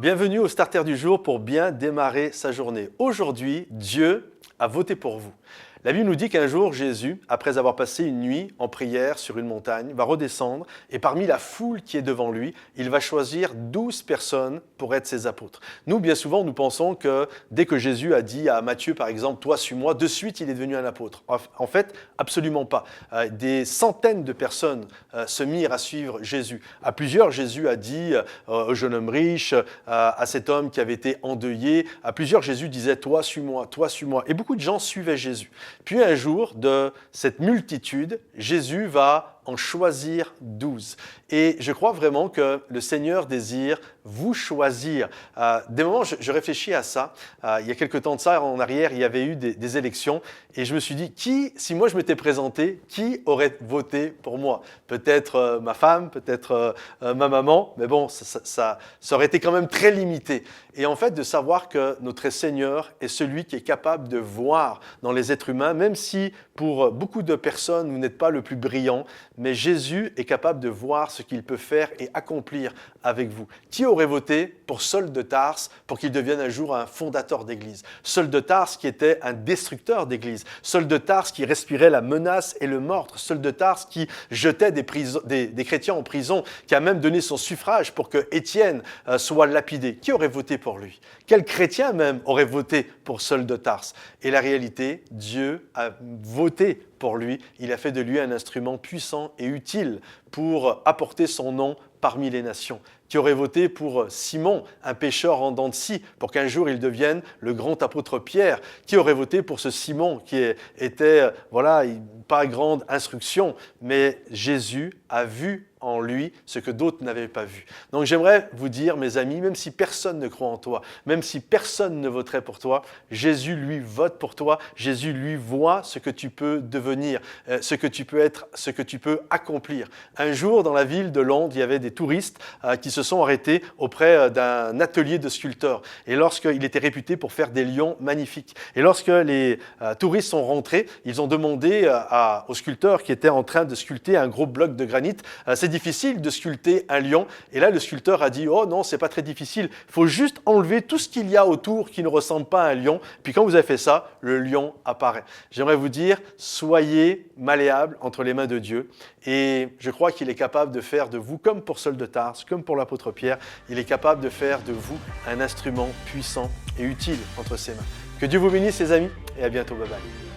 Bienvenue au Starter du jour pour bien démarrer sa journée. Aujourd'hui, Dieu a voté pour vous. La Bible nous dit qu'un jour, Jésus, après avoir passé une nuit en prière sur une montagne, va redescendre et parmi la foule qui est devant lui, il va choisir 12 personnes pour être ses apôtres. Nous, bien souvent, nous pensons que dès que Jésus a dit à Matthieu, par exemple, « Toi, suis-moi », de suite, il est devenu un apôtre. En fait, absolument pas. Des centaines de personnes se mirent à suivre Jésus. À plusieurs, Jésus a dit au jeune homme riche, à cet homme qui avait été endeuillé, à plusieurs, Jésus disait « Toi, suis-moi », « Toi, suis-moi ». Et beaucoup de gens suivaient Jésus. Puis un jour, de cette multitude, Jésus va en choisir 12. Et je crois vraiment que le Seigneur désire vous choisir. Des moments, je réfléchis à ça. Il y a quelque temps de ça, en arrière, il y avait eu des élections. Et je me suis dit, si moi je m'étais présenté, qui aurait voté pour moi? Peut-être ma femme, peut-être ma maman. Mais bon, ça aurait été quand même très limité. Et en fait, de savoir que notre Seigneur est celui qui est capable de voir dans les êtres humains, même si pour beaucoup de personnes, vous n'êtes pas le plus brillant, mais Jésus est capable de voir ce qu'il peut faire et accomplir avec vous. Qui aurait voté pour Saul de Tarse pour qu'il devienne un jour un fondateur d'église? Saul de Tarse qui était un destructeur d'église. Saul de Tarse qui respirait la menace et le meurtre. Saul de Tarse qui jetait des chrétiens en prison, qui a même donné son suffrage pour que Étienne soit lapidé. Qui aurait voté pour lui? Quel chrétien même aurait voté pour Saul de Tarse? Et la réalité, Dieu a voté pour lui. Il a fait de lui un instrument puissant et utile pour apporter son nom parmi les nations. Qui aurait voté pour Simon, un pêcheur en dents de scie, pour qu'un jour il devienne le grand apôtre Pierre? Qui aurait voté pour ce Simon qui était, pas grande instruction, mais Jésus a vu en lui ce que d'autres n'avaient pas vu. Donc j'aimerais vous dire, mes amis, même si personne ne croit en toi, même si personne ne voterait pour toi, Jésus, lui, vote pour toi. Jésus, lui, voit ce que tu peux devenir, ce que tu peux être, ce que tu peux accomplir. Un jour, dans la ville de Londres, il y avait des touristes qui se sont arrêtés auprès d'un atelier de sculpteurs. Et lorsqu'il était réputé pour faire des lions magnifiques. Et lorsque les touristes sont rentrés, ils ont demandé aux sculpteurs qui étaient en train de sculpter un gros bloc de granit, c'est difficile de sculpter un lion. Et là, le sculpteur a dit, oh non, c'est pas très difficile. Il faut juste enlever tout ce qu'il y a autour qui ne ressemble pas à un lion. Puis quand vous avez fait ça, le lion apparaît. J'aimerais vous dire, soyez malléables entre les mains de Dieu. Et je crois qu'il est capable de faire de vous, comme pour Saul de Tarse, comme pour l'apôtre Pierre, il est capable de faire de vous un instrument puissant et utile entre ses mains. Que Dieu vous bénisse, les amis, et à bientôt. Bye bye.